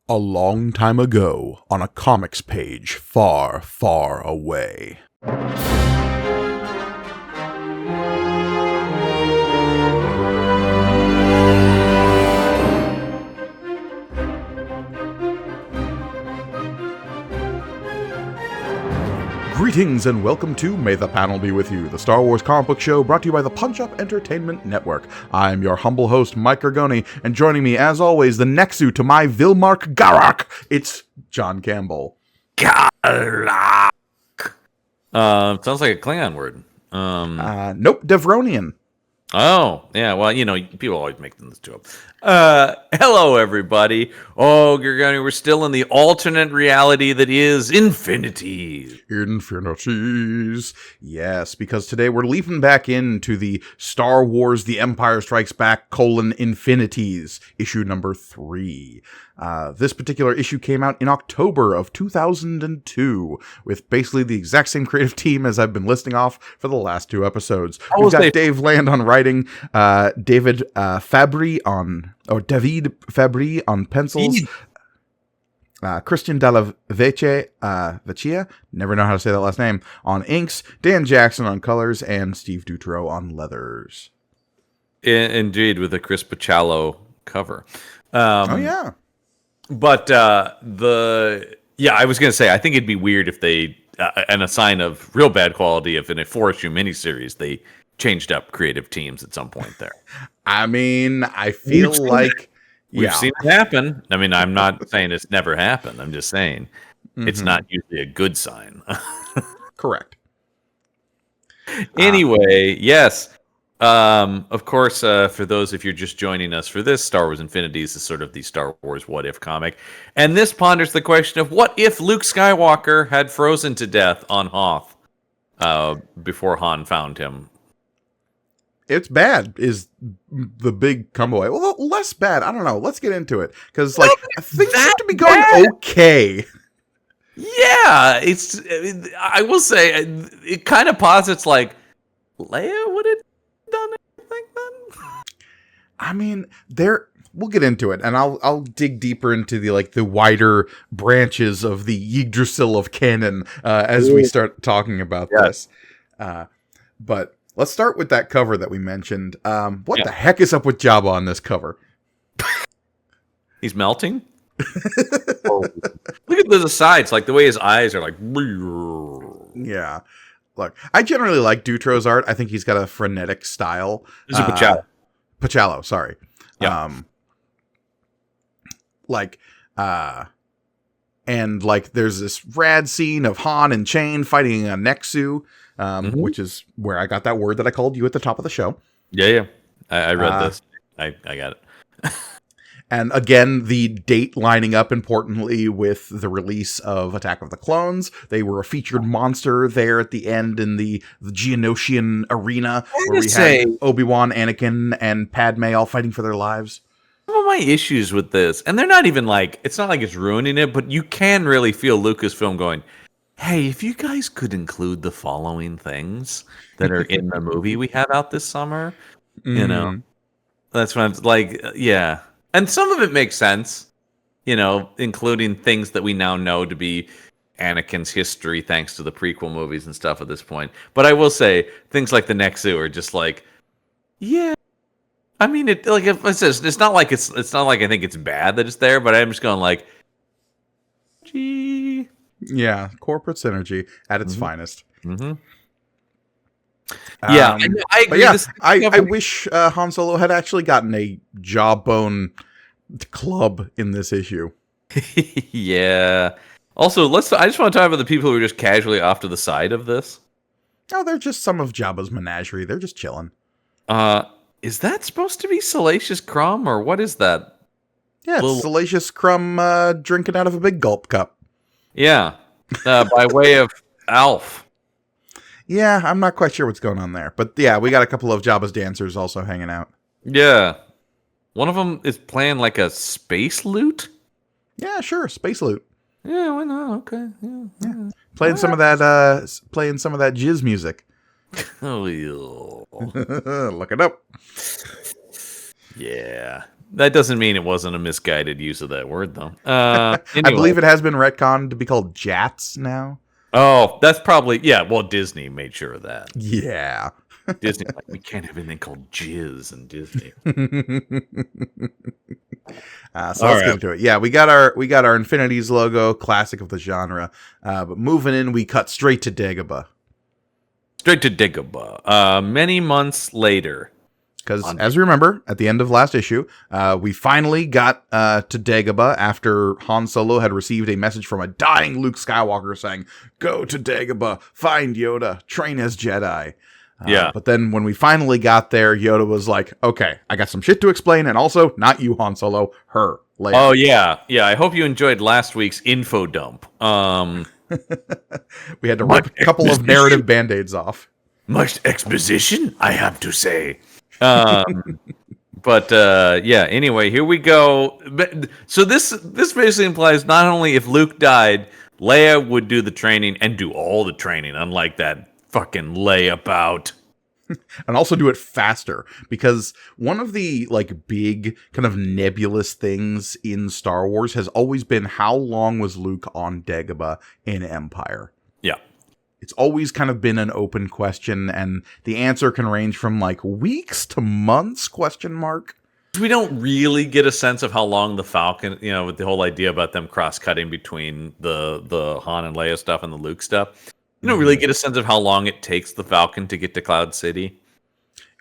A long time ago, on a comics page far, far away. Greetings and welcome to May the Panel Be With You, the Star Wars comic book show brought to you by the Punch Up Entertainment Network. I'm your humble host, Mike Gargoni, and joining me, as always, the Nexu to my Vilmark Garak, it's John Campbell. Garak! Sounds like a Klingon word. Nope, Devronian. Oh, yeah, well, you know, people always make them two up. Hello, everybody. Oh, Gargoni, we're still in the alternate reality that is Infinities. Infinities. Yes, because today we're leaping back into the Star Wars The Empire Strikes Back, Infinities, issue number 3. This particular issue came out in October of 2002, with basically the exact same creative team as I've been listing off for the last 2 episodes. We've got Dave Land on writing, David Fabry on pencils, Christian Dalla Vecchia, never know how to say that last name, on inks, Dan Jackson on colors, and Steve Dutro on leathers. Indeed, with a Chris Pacciallo cover. Oh, yeah. But I was going to say, I think it'd be weird if they, and a sign of real bad quality, if in a 4-issue miniseries they changed up creative teams at some point there. I mean, I feel like we've seen it happen. I mean, I'm not saying it's never happened. I'm just saying it's not usually a good sign. Correct. Anyway, yes. Of course, for those, if you're just joining us for this, Star Wars Infinities is sort of the Star Wars What If comic. And this ponders the question of what if Luke Skywalker had frozen to death on Hoth before Han found him? It's bad is the big come away. Well, less bad. I don't know. Let's get into it. Because things seem to be going okay. Yeah, I will say, it kind of posits like Leia would have done anything then? I mean, we'll get into it, and I'll dig deeper into the wider branches of the Yggdrasil of canon as we start talking about this. But let's start with that cover that we mentioned. What the heck is up with Jabba on this cover? He's melting? Look at the sides, like the way his eyes are like. Yeah. Look, I generally like Dutro's art. I think he's got a frenetic style. This is Pacciallo. Pacciallo, sorry. Yeah. And there's this rad scene of Han and Chain fighting a Nexu, which is where I got that word that I called you at the top of the show. Yeah. I read this. I got it. And again, the date lining up importantly with the release of Attack of the Clones. They were a featured monster there at the end in the Geonosian arena where we had Obi-Wan, Anakin, and Padme all fighting for their lives. Some of my issues with this, and they're not even it's not like it's ruining it, but you can really feel Lucasfilm going, hey, if you guys could include the following things that are in the movie we have out this summer, you know, that's when I'm like, yeah. And some of it makes sense, including things that we now know to be Anakin's history thanks to the prequel movies and stuff at this point. But I will say, things like the Nexu are just yeah. I mean, it's not like it's not like I think it's bad that it's there, but I'm just going gee. Yeah, corporate synergy at its finest. Mm-hmm. Yeah, I agree. Yeah, I wish Han Solo had actually gotten a jawbone club in this issue. Yeah. Also, I just want to talk about the people who are just casually off to the side of this. Oh, they're just some of Jabba's menagerie. They're just chilling. Is that supposed to be Salacious Crumb, or what is that? Yeah, it's Salacious Crumb drinking out of a big gulp cup. Yeah, by way of Alf. Yeah, I'm not quite sure what's going on there. But yeah, we got a couple of Jabba's dancers also hanging out. Yeah. One of them is playing a space lute? Yeah, sure, space lute. Yeah, why not? Okay. Yeah. Playing some of that jizz music. Oh, look it up. Yeah. That doesn't mean it wasn't a misguided use of that word, though. I Anyway. believe it has been retconned to be called Jats now. Oh, that's probably, yeah, well, Disney made sure of that. Yeah. Disney, like, we can't have anything called jizz in Disney. So let's get into it. Yeah, we got our Infinities logo, classic of the genre. But moving in, we cut straight to Dagobah. Straight to Dagobah. Many months later. Because, as we remember, at the end of last issue, we finally got to Dagobah after Han Solo had received a message from a dying Luke Skywalker saying, "Go to Dagobah, find Yoda, train as Jedi." Yeah. But then when we finally got there, Yoda was like, "Okay, I got some shit to explain, and also, not you, Han Solo, her, Leia." Oh, yeah. Yeah, I hope you enjoyed last week's info dump. We had to rip a couple of narrative Band-Aids off. Much exposition, I have to say. But yeah, anyway, here we go. So this basically implies not only if Luke died, Leia would do the training and do all the training, unlike that fucking layabout. And also do it faster, because one of the like big kind of nebulous things in Star Wars has always been how long was Luke on Dagobah in Empire? Yeah. It's always kind of been an open question, and the answer can range from like weeks to months, question mark. We don't really get a sense of how long the Falcon, with the whole idea about them cross-cutting between the Han and Leia stuff and the Luke stuff. You don't really get a sense of how long it takes the Falcon to get to Cloud City.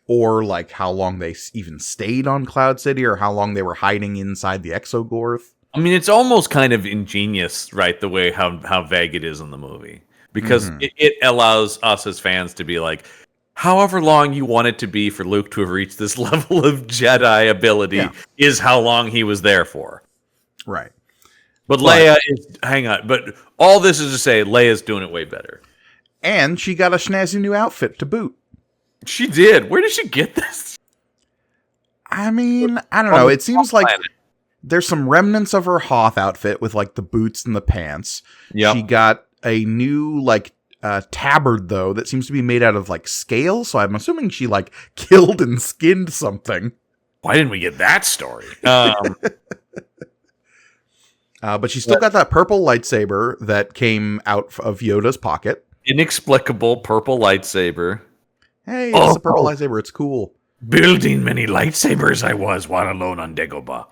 Or like how long they even stayed on Cloud City, or how long they were hiding inside the Exogorth. I mean, it's almost kind of ingenious, right, the way how vague it is in the movie. Because it allows us as fans to be like, however long you want it to be for Luke to have reached this level of Jedi ability is how long he was there for. Right. But Leia is, hang on, but all this is to say Leia's doing it way better. And she got a snazzy new outfit to boot. She did. Where did she get this? I mean, I don't know. It seems like there's some remnants of her Hoth outfit with like the boots and the pants. Yeah. She got a new like tabard though that seems to be made out of like scale, so I'm assuming she like killed and skinned something. Why didn't we get that story? But she still got that purple lightsaber that came out of Yoda's pocket. Inexplicable purple lightsaber. Hey, it's a purple lightsaber. It's cool. Building many lightsabers I was while alone on Dagobah.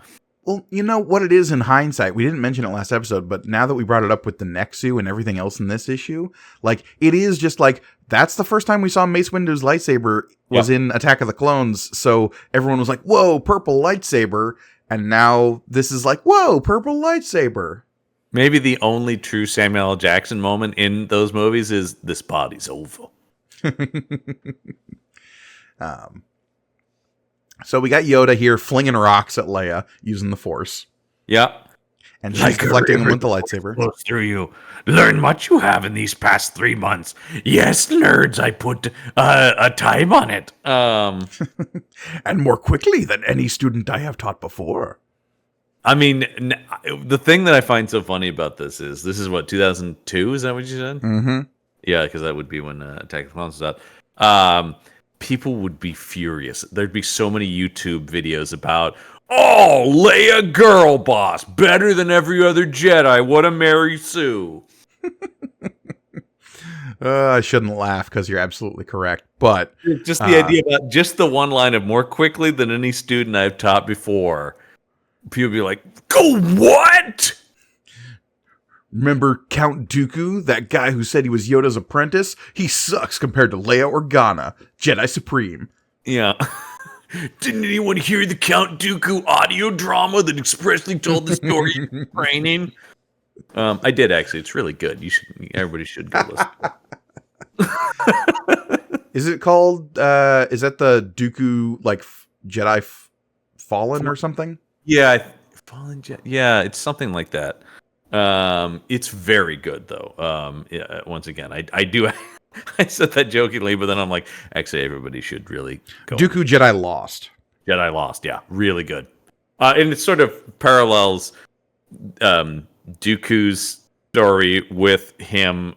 Well, you know what it is in hindsight. We didn't mention it last episode, but now that we brought it up with the Nexu and everything else in this issue, like it is just like that's the first time we saw Mace Windu's lightsaber was in Attack of the Clones. So everyone was like, "Whoa, purple lightsaber!" And now this is like, "Whoa, purple lightsaber!" Maybe the only true Samuel L. Jackson moment in those movies is this body's over. So we got Yoda here flinging rocks at Leia using the Force. Yeah. And she's deflecting them with the lightsaber. Flows through you. Learn what you have in these past 3 months. Yes, nerds, I put a time on it. And more quickly than any student I have taught before. I mean, the thing that I find so funny about this is what, 2002? Is that what you said? Mm-hmm. Yeah, because that would be when Attack of the Clones was out. People would be furious. There'd be so many YouTube videos about, "Oh, Leia girl boss, better than every other Jedi. What a Mary Sue." I shouldn't laugh because you're absolutely correct. But just the idea about just the one line of more quickly than any student I've taught before. People be like, "Go what?" Remember Count Dooku, that guy who said he was Yoda's apprentice? He sucks compared to Leia Organa, Jedi Supreme. Yeah. Didn't anyone hear the Count Dooku audio drama that expressly told the story of training? I did actually. It's really good. Everybody should go listen. Is it called? Is that the Dooku like Jedi Fallen or something? Yeah, Fallen Jedi. Yeah, it's something like that. It's very good though. Yeah, once again, I do. I said that jokingly, but then I'm like, actually, everybody should really go. Dooku Jedi Lost. Jedi Lost, yeah, really good. And it sort of parallels Dooku's story with him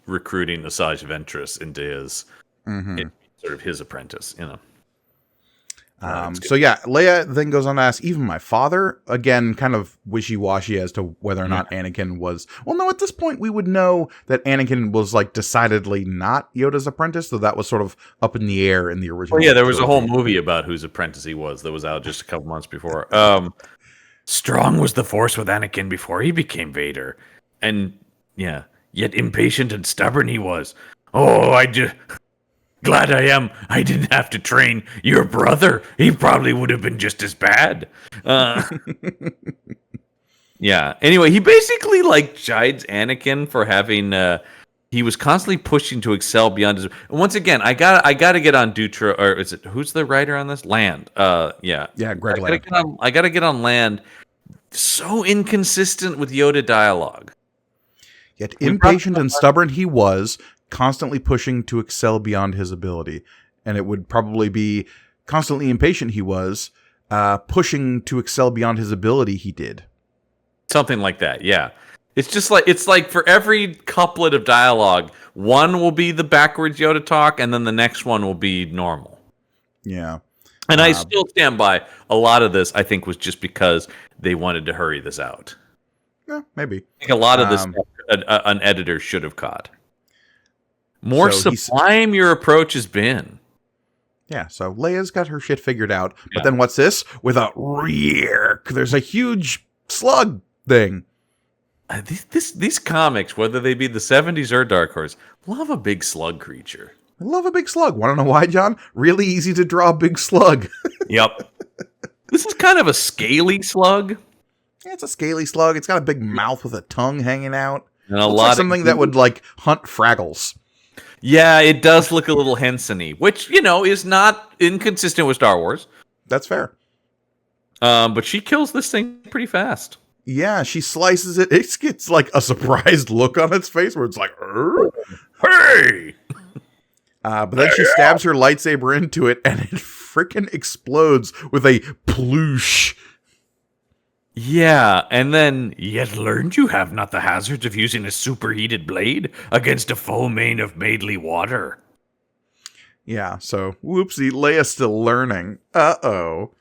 recruiting Asajj Ventress into his sort of his apprentice, So yeah, Leia then goes on to ask, even my father? Again, kind of wishy-washy as to whether or not Anakin was... Well, no, at this point, we would know that Anakin was, like, decidedly not Yoda's apprentice, so that was sort of up in the air in the original Well, yeah, there was a whole trilogy. movie about whose apprentice he was that was out just a couple months before. Strong was the Force with Anakin before he became Vader. And, yeah, yet impatient and stubborn he was. Oh, glad I am. I didn't have to train your brother. He probably would have been just as bad. Yeah. Anyway, he basically like chides Anakin for having. He was constantly pushing to excel beyond his. And once again, I gotta get on Dutra, or is it who's the writer on this? Land. Yeah. Yeah, Greg Land. I gotta get on Land. So inconsistent with Yoda dialogue. Yet impatient and stubborn he was, constantly pushing to excel beyond his ability. And it would probably be constantly impatient he was, pushing to excel beyond his ability he did. Something like that, yeah. It's like for every couplet of dialogue, one will be the backwards Yoda talk, and then the next one will be normal. Yeah. And I still stand by a lot of this, I think, was just because they wanted to hurry this out. Yeah, maybe. I think a lot of this stuff an editor should have caught. More sublime your approach has been. Yeah, so Leia's got her shit figured out. But then what's this? With a rear, there's a huge slug thing. These comics, whether they be the 70s or Dark Horse, love a big slug creature. I love a big slug. Want to know why, John? Really easy to draw a big slug. Yep. This is kind of a scaly slug. Yeah, it's a scaly slug. It's got a big mouth with a tongue hanging out. And a Looks lot like something that would like hunt Fraggles. Yeah, it does look a little Henson-y, which, is not inconsistent with Star Wars. That's fair. But she kills this thing pretty fast. Yeah, she slices it. It gets like a surprised look on its face where it's like, hey! But then she stabs her lightsaber into it and it freaking explodes with a ploosh. Yeah, and then, yet learned you have not the hazards of using a superheated blade against a full main of maidly water. Yeah, so, whoopsie, Leia's still learning. Uh-oh.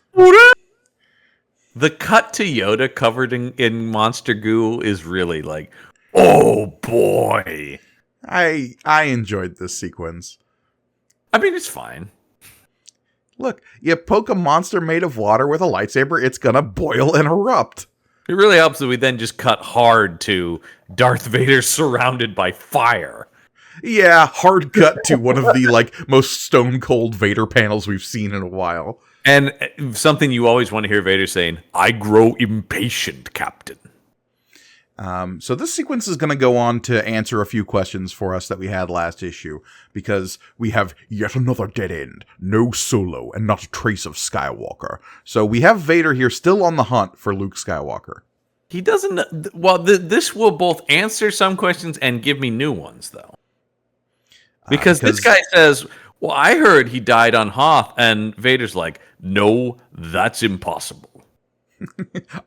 The cut to Yoda covered in monster goo is really like, oh boy. I enjoyed this sequence. I mean, it's fine. Look, you poke a monster made of water with a lightsaber, it's gonna boil and erupt. It really helps that we then just cut hard to Darth Vader surrounded by fire. Yeah, hard cut to one of the most stone cold Vader panels we've seen in a while. And something you always want to hear Vader saying, I grow impatient, Captain. So this sequence is going to go on to answer a few questions for us that we had last issue, because we have yet another dead end, no Solo, and not a trace of Skywalker. So we have Vader here still on the hunt for Luke Skywalker. He doesn't... Well, this will both answer some questions and give me new ones, though. Because this guy says, well, I heard he died on Hoth, and Vader's like, no, that's impossible.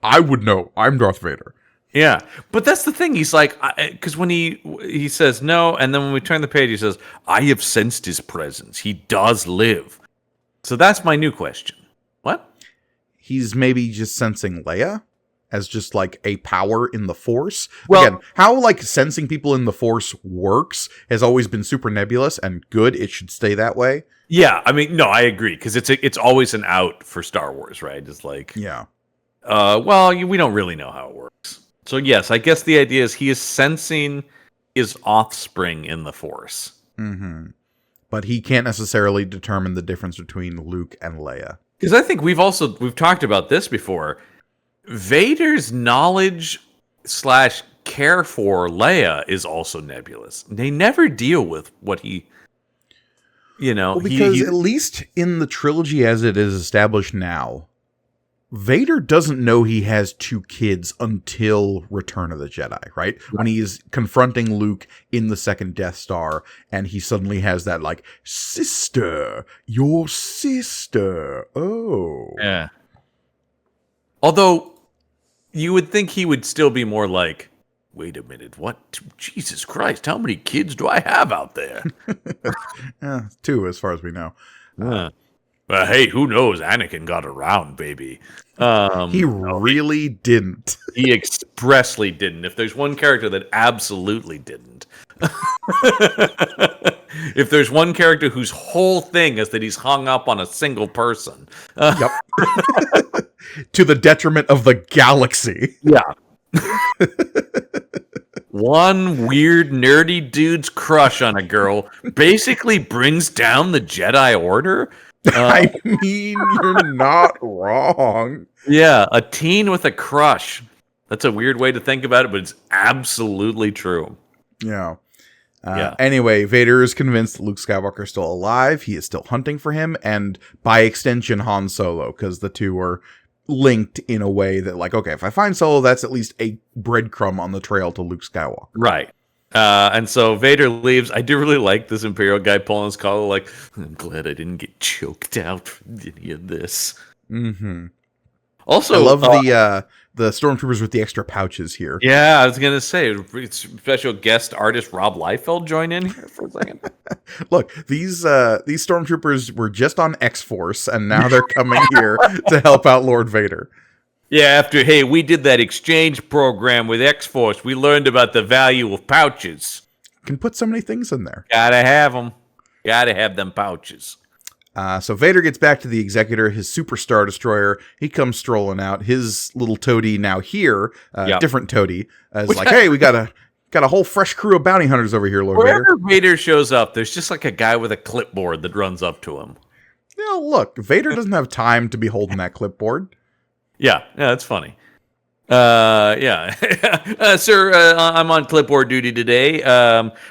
I would know. I'm Darth Vader. Yeah, but that's the thing. He's like, because when he says no, and then when we turn the page, he says, I have sensed his presence. He does live. So that's my new question. What? He's maybe just sensing Leia as just like a power in the Force. Well, again, how sensing people in the Force works has always been super nebulous and good. It should stay that way. Yeah, I mean, no, I agree, because it's always an out for Star Wars, right? It's like, yeah. Well, we don't really know how it works. So yes, I guess the idea is he is sensing his offspring in the Force. Mm-hmm. But he can't necessarily determine the difference between Luke and Leia. Because I think we've talked about this before. Vader's knowledge / care for Leia is also nebulous. They never deal with what he, Well, because at least in the trilogy as it is established now, Vader doesn't know he has 2 kids until Return of the Jedi, right? When he's confronting Luke in the second Death Star, and he suddenly has that, sister, your sister, oh. Yeah. Although, you would think he would still be more like, wait a minute, what? Jesus Christ, how many kids do I have out there? 2, as far as we know. Hey, who knows? Anakin got around, baby. He really didn't. He expressly didn't. If there's one character that absolutely didn't. If there's one character whose whole thing is that he's hung up on a single person. Yep. To the detriment of the galaxy. Yeah. One weird, nerdy dude's crush on a girl basically brings down the Jedi Order. I mean, you're not wrong. Yeah, a teen with a crush. That's a weird way to think about it, but it's absolutely true. Yeah. Anyway, Vader is convinced that Luke Skywalker is still alive. He is still hunting for him, and by extension, Han Solo, because the two are linked in a way that, like, okay, if I find Solo, that's at least a breadcrumb on the trail to Luke Skywalker. Right. And so Vader leaves. I do really like this Imperial guy pulling his collar, like, I'm glad I didn't get choked out from any of this. Mm-hmm. Also, I love the stormtroopers with the extra pouches here. Yeah, I was gonna say, special guest artist Rob Liefeld join in here for a second. Look, these stormtroopers were just on X-Force, and now they're coming here to help out Lord Vader. Yeah, we did that exchange program with X-Force, we learned about the value of pouches. Can put so many things in there. Gotta have them. Gotta have them pouches. So Vader gets back to the Executor, his Super Star Destroyer. He comes strolling out. His little toady now here, different toady, is like, hey, we got a whole fresh crew of bounty hunters over here, Lord Wherever Vader. Vader shows up, there's just like a guy with a clipboard that runs up to him. Yeah, look, Vader doesn't have time to be holding that clipboard. Yeah, that's funny. Sir, I'm on clipboard duty today.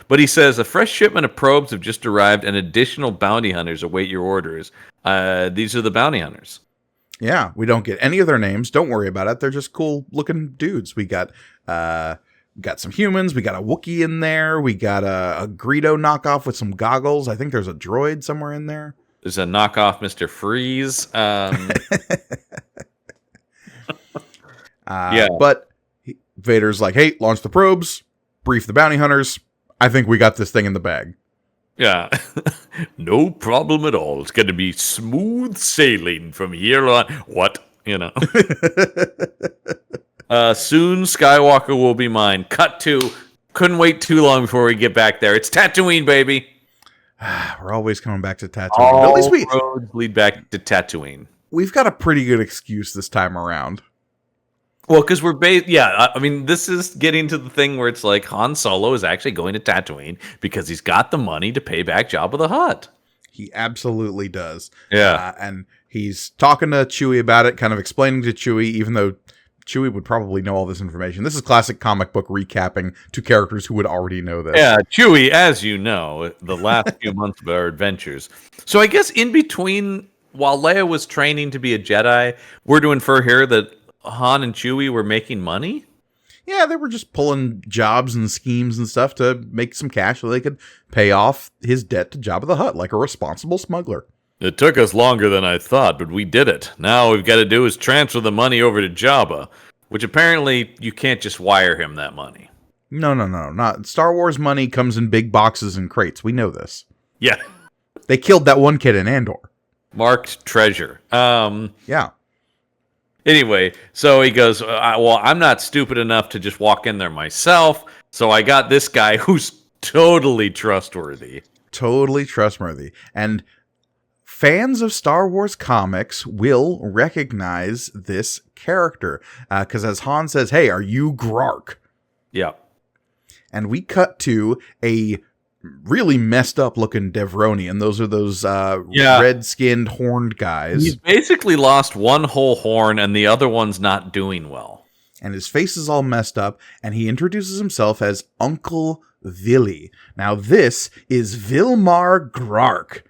But he says a fresh shipment of probes have just arrived, and additional bounty hunters await your orders. These are the bounty hunters. Yeah, we don't get any of their names. Don't worry about it. They're just cool looking dudes. We got some humans. We got a Wookiee in there. We got a Greedo knockoff with some goggles. I think there's a droid somewhere in there. There's a knockoff Mr. Freeze. But Vader's like, hey, launch the probes, brief the bounty hunters. I think we got this thing in the bag. Yeah. No problem at all. It's going to be smooth sailing from here on. What? You know. Soon Skywalker will be mine. Cut to. Couldn't wait too long before we get back there. It's Tatooine, baby. We're always coming back to Tatooine. All At least roads lead back to Tatooine. We've got a pretty good excuse this time around. Well, because we're I mean, this is getting to the thing where it's like Han Solo is actually going to Tatooine because he's got the money to pay back Jabba the Hutt. He absolutely does. Yeah. And he's talking to Chewie about it, kind of explaining to Chewie, even though Chewie would probably know all this information. This is classic comic book recapping to characters who would already know this. Yeah, Chewie, as you know, the last few months of our adventures. So I guess in between, while Leia was training to be a Jedi, we're to infer here that Han and Chewie were making money? Yeah, they were just pulling jobs and schemes and stuff to make some cash so they could pay off his debt to Jabba the Hutt like a responsible smuggler. It took us longer than I thought, but we did it. Now all we've got to do is transfer the money over to Jabba, which apparently you can't just wire him that money. No. Not Star Wars money comes in big boxes and crates. We know this. Yeah. They killed that one kid in Andor. Marked treasure. Yeah. Anyway, so he goes, well, I'm not stupid enough to just walk in there myself, so I got this guy who's totally trustworthy. Totally trustworthy. And fans of Star Wars comics will recognize this character. Because as Han says, hey, are you Grark? Yeah. And we cut to a really messed up looking Devroni, and those are those red-skinned horned guys. He's basically lost one whole horn, and the other one's not doing well. And his face is all messed up, and he introduces himself as Uncle Vili. Now, this is Vilmar Grark,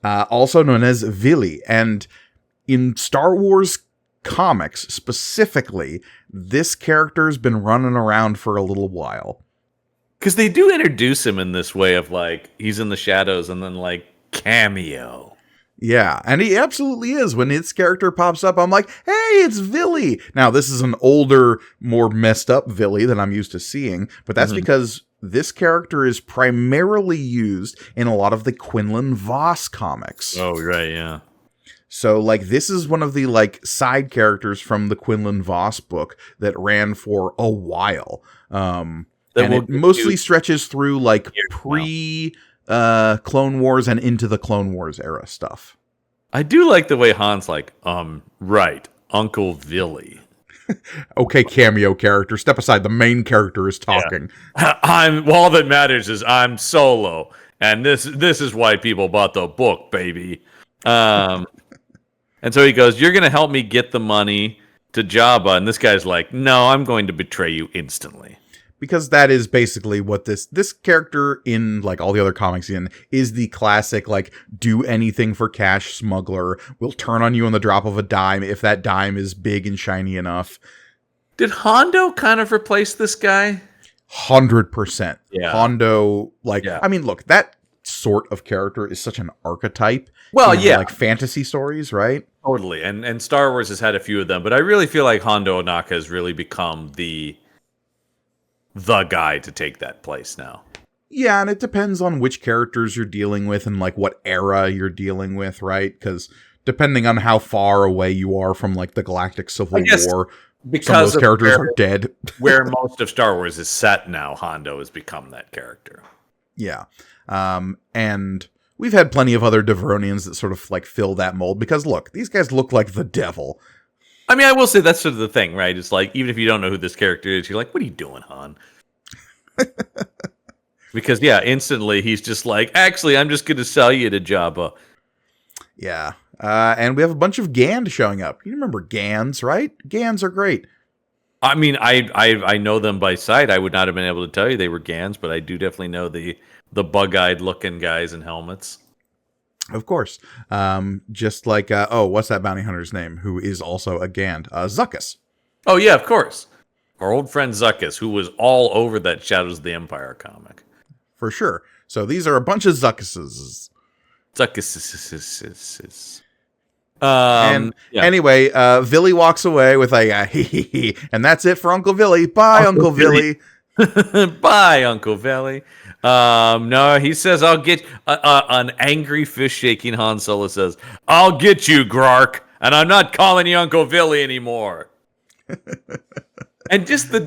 also known as Vili, and in Star Wars comics specifically, this character's been running around for a little while. Because they do introduce him in this way of, like, he's in the shadows and then, like, cameo. Yeah, and he absolutely is. When his character pops up, I'm like, hey, it's Vili. Now, this is an older, more messed up Vili than I'm used to seeing, but that's because this character is primarily used in a lot of the Quinlan Voss comics. Oh, right, yeah. So, like, this is one of the, like, side characters from the Quinlan Voss book that ran for a while. And it mostly stretches through, like, Clone Wars and into the Clone Wars era stuff. I do like the way Han's like, right, Uncle Billy. Okay, cameo character, step aside. The main character is talking. Yeah. All that matters is I'm Solo, and this is why people bought the book, baby. And so he goes, "You're going to help me get the money to Jabba," and this guy's like, "No, I'm going to betray you instantly." Because that is basically what this character in, like, all the other comics is the classic, like, do anything for cash smuggler, will turn on you on the drop of a dime if that dime is big and shiny enough. Did Hondo kind of replace this guy? 100%. Yeah. Hondo, like, I mean, look, that sort of character is such an archetype. Well, in, like, fantasy stories, right? Totally. And Star Wars has had a few of them, but I really feel like Hondo Ohnaka has really become the guy to take that place now. Yeah, and it depends on which characters you're dealing with and, like, what era you're dealing with, right? Because depending on how far away you are from, like, the Galactic Civil War, because some of those characters are dead. Where most of Star Wars is set now, Hondo has become that character. Yeah. And we've had plenty of other Devronians that sort of, like, fill that mold. Because, look, these guys look like the devil. I mean, I will say that's sort of the thing, right? It's like, even if you don't know who this character is, you're like, what are you doing, Han? Because, yeah, instantly he's just like, actually, I'm just going to sell you to Jabba. Yeah. And we have a bunch of Gand showing up. You remember Gands, right? Gands are great. I mean, I know them by sight. I would not have been able to tell you they were Gans, but I do definitely know the bug-eyed looking guys in helmets. Of course. Just like, what's that bounty hunter's name, who is also a Gand? Zuckuss. Oh, yeah, of course. Our old friend Zuckuss, who was all over that Shadows of the Empire comic. For sure. So these are a bunch of Zuckasses. Anyway, Villy walks away with a hee hee hee, and that's it for Uncle Villy. Bye, Uncle Villy. Bye, Uncle Villy. No, he says, I'll get an angry fish shaking Han Solo says, I'll get you, Grark, and I'm not calling you Uncle Villy anymore. And just the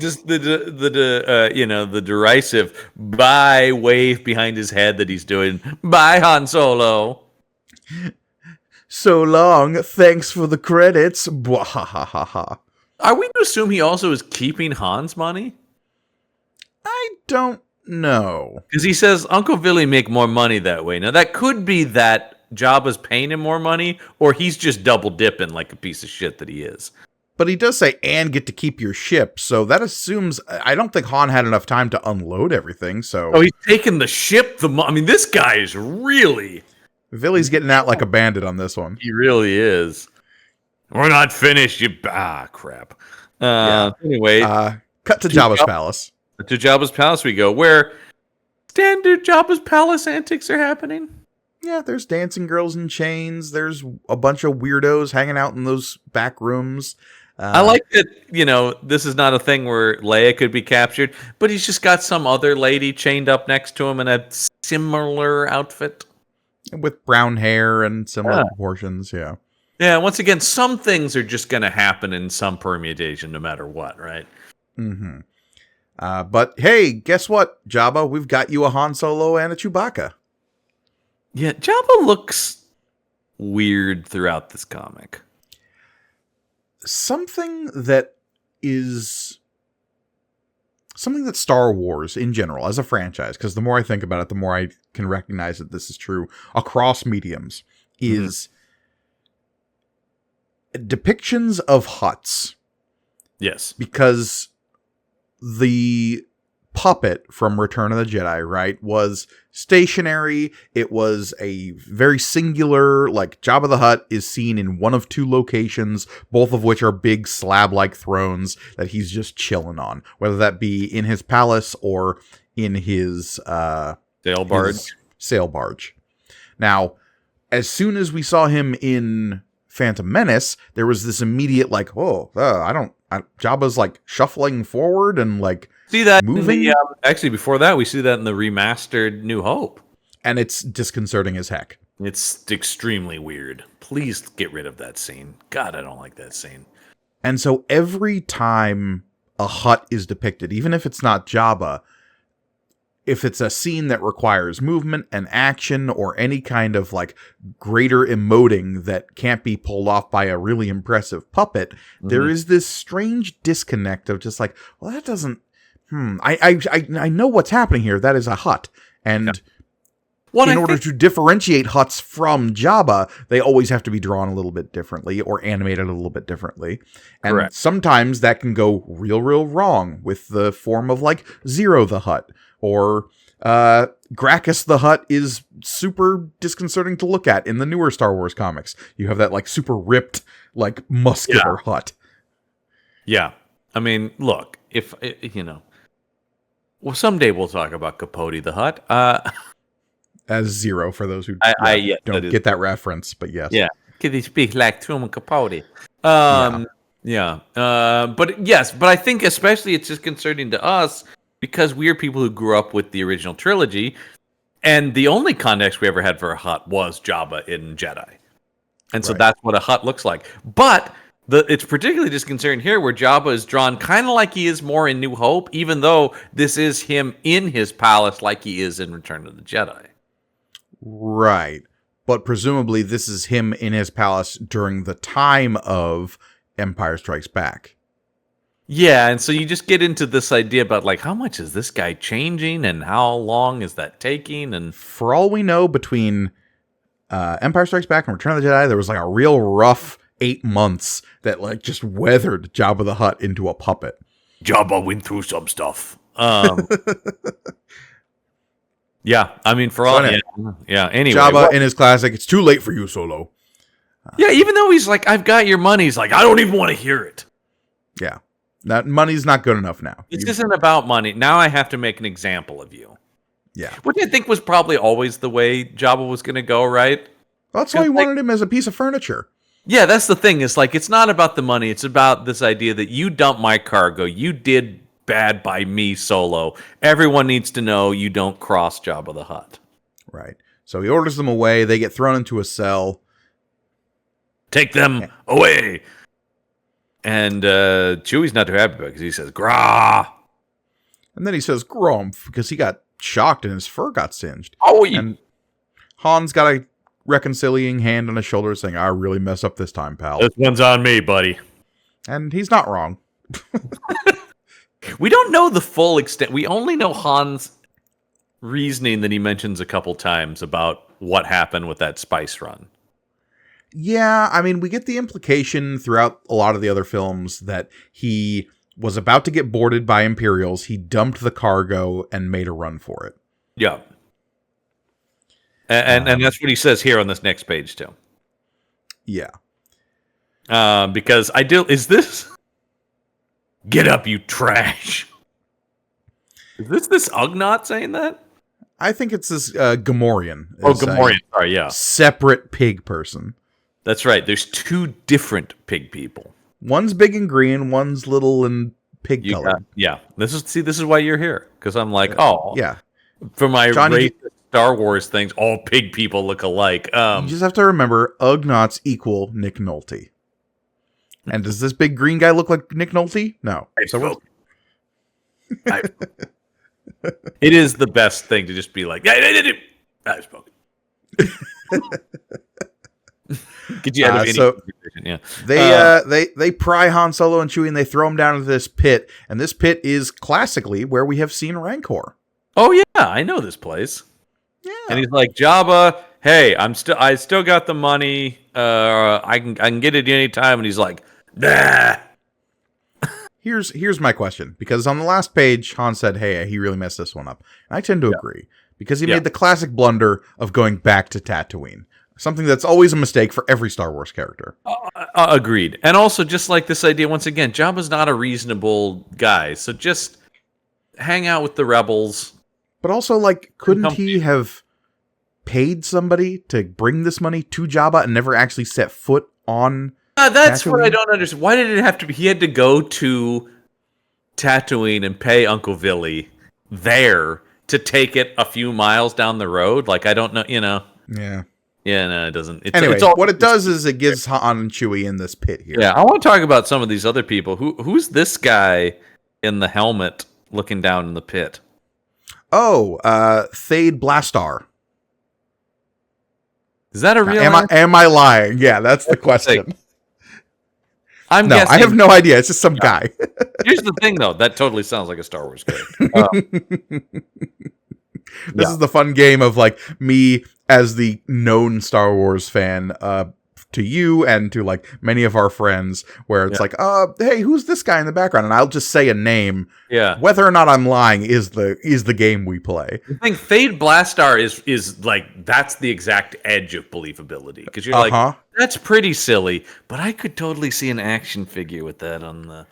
derisive bye wave behind his head that he's doing. Bye, Han Solo. So long. Thanks for the credits. Bwahahaha. Are we to assume he also is keeping Han's money? I don't know. Because he says Uncle Billy make more money that way. Now, that could be that Jabba's paying him more money, or he's just double dipping like a piece of shit that he is. But he does say, and get to keep your ship. So that assumes, I don't think Han had enough time to unload everything. So he's taking the ship. I mean, this guy is really... Villy's getting out like a bandit on this one. He really is. We're not finished. Crap. Anyway. Cut to Jabba's palace. To Jabba's palace we go, where standard Jabba's palace antics are happening. Yeah, there's dancing girls in chains. There's a bunch of weirdos hanging out in those back rooms. I like that, this is not a thing where Leia could be captured, but he's just got some other lady chained up next to him in a similar outfit. With brown hair and similar proportions, yeah. Yeah, once again, some things are just going to happen in some permutation no matter what, right? Mm-hmm. But hey, guess what, Jabba? We've got you a Han Solo and a Chewbacca. Yeah, Jabba looks weird throughout this comic. Something that Star Wars in general as a franchise, because the more I think about it, the more I can recognize that this is true across mediums, is depictions of Hutts. Yes. Because the puppet from Return of the Jedi, right, was stationary. It was a very singular, like Jabba the Hutt is seen in one of two locations, both of which are big slab-like thrones that he's just chilling on, whether that be in his palace or in his sail barge. Now, as soon as we saw him in Phantom Menace, there was this immediate like, Jabba's like shuffling forward and like see that moving. Actually, before that, we see that in the remastered New Hope, and it's disconcerting as heck. It's extremely weird. Please get rid of that scene. God, I don't like that scene. And so every time a Hutt is depicted, even if it's not Jabba, if it's a scene that requires movement and action or any kind of like greater emoting that can't be pulled off by a really impressive puppet, there is this strange disconnect of just like, well, that doesn't. I know what's happening here. That is a Hutt, and in order to differentiate Hutts from Jabba, they always have to be drawn a little bit differently or animated a little bit differently. And Correct. Sometimes that can go real wrong with the form of like Zero the Hutt or Gracchus the Hutt is super disconcerting to look at in the newer Star Wars comics. You have that like super ripped, like muscular Hutt. Yeah. I mean, look, if, well, someday we'll talk about Capote the Hutt. As Zero, for those who don't get that reference, but yes. Yeah. Can he speak like Truman Capote? But I think especially it's just concerning to us because we're people who grew up with the original trilogy, and the only context we ever had for a Hutt was Jabba in Jedi. And so that's what a Hutt looks like. But it's particularly disconcerting here where Jabba is drawn kind of like he is more in New Hope, even though this is him in his palace like he is in Return of the Jedi. Right. But presumably this is him in his palace during the time of Empire Strikes Back. Yeah, and so you just get into this idea about like how much is this guy changing and how long is that taking? And for all we know, between Empire Strikes Back and Return of the Jedi, there was like a real rough 8 months that like just weathered Jabba the Hutt into a puppet. Jabba went through some stuff. Yeah, I mean, for all... anyway. Jabba in his classic, it's too late for you, Solo. Yeah, even though he's like, I've got your money, he's like, I don't even want to hear it. Yeah. That money's not good enough now. This isn't about money. Now I have to make an example of you. Yeah. Which I think was probably always the way Jabba was going to go, right? Well, that's why he wanted him as a piece of furniture. Yeah, that's the thing. It's like, it's not about the money. It's about this idea that you dumped my cargo. You did bad by me, Solo. Everyone needs to know you don't cross Jabba the Hutt. Right. So he orders them away. They get thrown into a cell. Take them away. And Chewie's not too happy about it because he says, Grah. And then he says, Grumph, because he got shocked and his fur got singed. Oh, and Han's got a reconciling hand on his shoulder saying, I really messed up this time, pal. This one's on me, buddy. And he's not wrong. We don't know the full extent. We only know Han's reasoning that he mentions a couple times about what happened with that spice run. Yeah, I mean, we get the implication throughout a lot of the other films that he was about to get boarded by Imperials. He dumped the cargo and made a run for it. Yeah. And that's what he says here on this next page, too. Yeah. Because is this... Get up, you trash. Is this Ugnaught saying that? I think it's this Gamorrean. Oh, Gamorrean. Sorry, yeah. Separate pig person. That's right. There's two different pig people. One's big and green, one's little and pig colored. Yeah. This is why you're here. Because I'm like, yeah. For my racist Star Wars things, all pig people look alike. You just have to remember, Ugnaughts equal Nick Nolte. And does this big green guy look like Nick Nolte? No. It is the best thing to just be like, I've spoken. Could you add They pry Han Solo and Chewie and they throw him down into this pit, and this pit is classically where we have seen Rancor. Oh yeah, I know this place. Yeah. And he's like, Jabba, hey, I still got the money. I can get it any time. And he's like, nah. Here's my question, because on the last page, Han said, hey, he really messed this one up. And I tend to agree, because he made the classic blunder of going back to Tatooine. Something that's always a mistake for every Star Wars character. Agreed. And also, just like this idea, once again, Jabba's not a reasonable guy. So just hang out with the rebels. But also, like, couldn't he have paid somebody to bring this money to Jabba and never actually set foot on that's Tatooine? what I don't understand. Why did it have to be? He had to go to Tatooine and pay Uncle Billy there to take it a few miles down the road? Like, I don't know, Yeah. Yeah, no, it doesn't. Anyway, it's all, what it does is it gives Han and Chewie in this pit here. Yeah, I want to talk about some of these other people. Who's this guy in the helmet looking down in the pit? Oh, Thade Blastar. Is that a real? Am I lying? Yeah, that's the question. I'm no, guessing. I have no idea. It's just some guy. Here's the thing, though. That totally sounds like a Star Wars character. This is the fun game of like me as the known Star Wars fan to you and to like many of our friends, where it's like, hey, who's this guy in the background? And I'll just say a name. Yeah. Whether or not I'm lying is the game we play. I think Thade Blastar is like that's the exact edge of believability, because you're like, that's pretty silly, but I could totally see an action figure with that on the.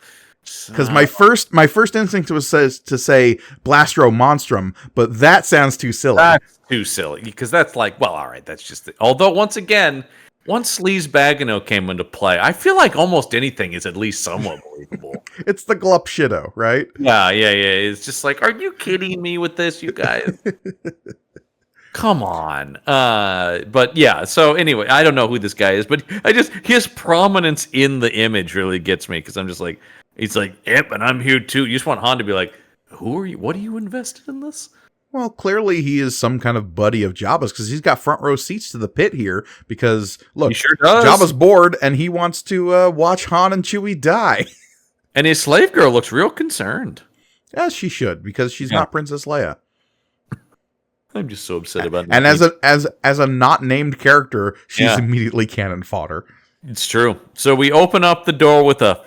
Because my first instinct was to say Blastro Monstrum, but that sounds too silly. That's too silly, because that's like, well, all right, that's just. Although once Sleaze Bagano came into play, I feel like almost anything is at least somewhat believable. It's the Glup Shido, right? Yeah. It's just like, are you kidding me with this, you guys? Come on. But yeah, so anyway, I don't know who this guy is, but his prominence in the image really gets me, because I'm just like, he's like, yep, and I'm here too. You just want Han to be like, who are you? What are you invested in this? Well, clearly he is some kind of buddy of Jabba's, because he's got front row seats to the pit here, because, look, he sure does. Jabba's bored, and he wants to watch Han and Chewie die. And his slave girl looks real concerned. As she should, because she's not Princess Leia. I'm just so upset about it. And as a not named character, she's immediately cannon fodder. It's true. So we open up the door with a...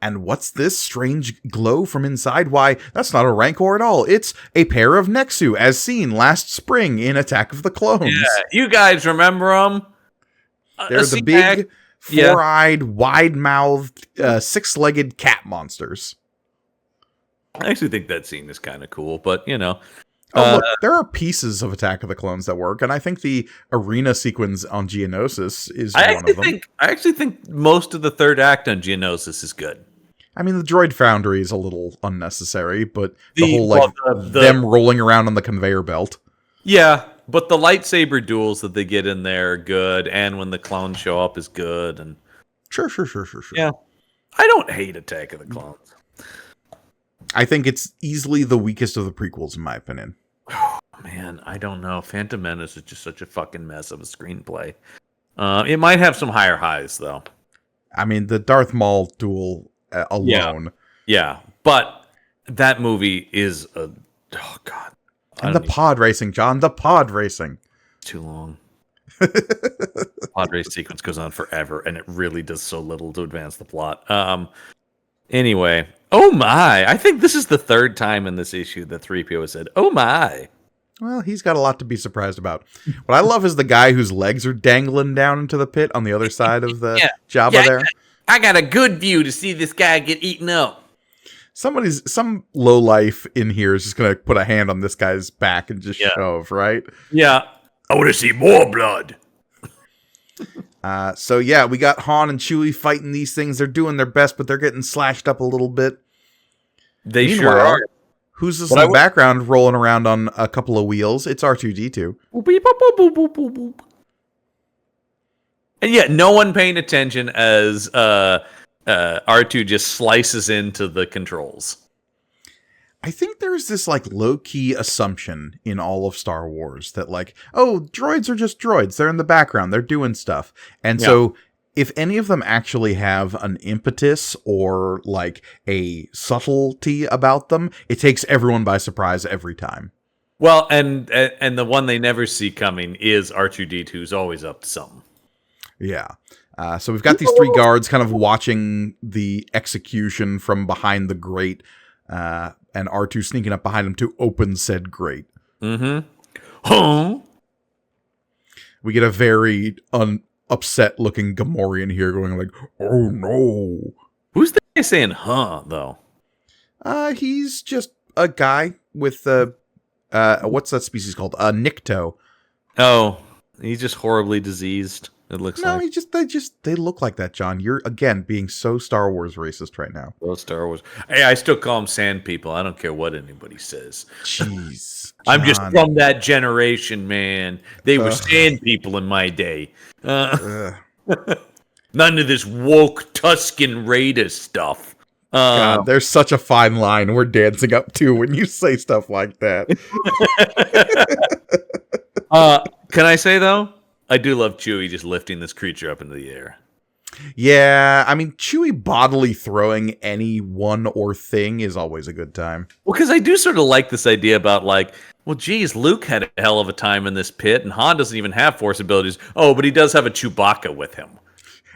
And what's this strange glow from inside? Why, that's not a Rancor at all. It's a pair of Nexu, as seen last spring in Attack of the Clones. Yeah, you guys remember them? They're the big, four-eyed, wide-mouthed, six-legged cat monsters. I actually think that scene is kind of cool, but, you know. Oh, look, there are pieces of Attack of the Clones that work, and I think the arena sequence on Geonosis is one of them. I actually think most of the third act on Geonosis is good. I mean, the droid foundry is a little unnecessary, but the whole, like, them rolling around on the conveyor belt. Yeah, but the lightsaber duels that they get in there are good, and when the clones show up is good. And Sure. Yeah. I don't hate Attack of the Clones. I think it's easily the weakest of the prequels, in my opinion. Oh, man, I don't know. Phantom Menace is just such a fucking mess of a screenplay. It might have some higher highs, though. I mean, the Darth Maul duel alone. Yeah, but that movie is a... Oh, God. And the pod racing, John. The pod racing. Too long. Pod race sequence goes on forever, and it really does so little to advance the plot. Anyway, oh my! I think this is the third time in this issue that 3PO has said, "Oh my." Well, he's got a lot to be surprised about. What I love is the guy whose legs are dangling down into the pit on the other side of the Jabba there. I got a good view to see this guy get eaten up. Some lowlife in here is just gonna put a hand on this guy's back and just shove, right? Yeah. I want to see more blood. So yeah, we got Han and Chewie fighting these things. They're doing their best, but they're getting slashed up a little bit. They sure are. Who's this in the background rolling around on a couple of wheels? It's R2-D2. And yet, no one paying attention as R2 just slices into the controls. I think there's this like low-key assumption in all of Star Wars that like, oh, droids are just droids. They're in the background. They're doing stuff. And so if any of them actually have an impetus or like a subtlety about them, it takes everyone by surprise every time. Well, and the one they never see coming is R2-D2, who's always up to something. Yeah. So we've got these three guards kind of watching the execution from behind the grate, and R2 sneaking up behind him to open said grate. Mm-hmm. Huh? We get a very upset-looking Gamorrean here going like, oh no. Who's the guy saying huh, though? He's just a guy with, what's that species called? Nikto. Oh, he's just horribly diseased. It looks No, like they look like that, John. You're again being so Star Wars racist right now. those Star Wars. Hey, I still call them sand people. I don't care what anybody says. Jeez, I'm just John. from that generation, man. They were Ugh. sand people in my day. Ugh. None of this woke Tusken Raider stuff. God, there's such a fine line we're dancing up to when you say stuff like that. Can I say, though? I do love Chewie just lifting this creature up into the air. Yeah, I mean, Chewie bodily throwing anyone or thing is always a good time. Well, because I do sort of like this idea about, like, well, geez, Luke had a hell of a time in this pit, and Han doesn't even have Force abilities. Oh, but he does have a Chewbacca with him.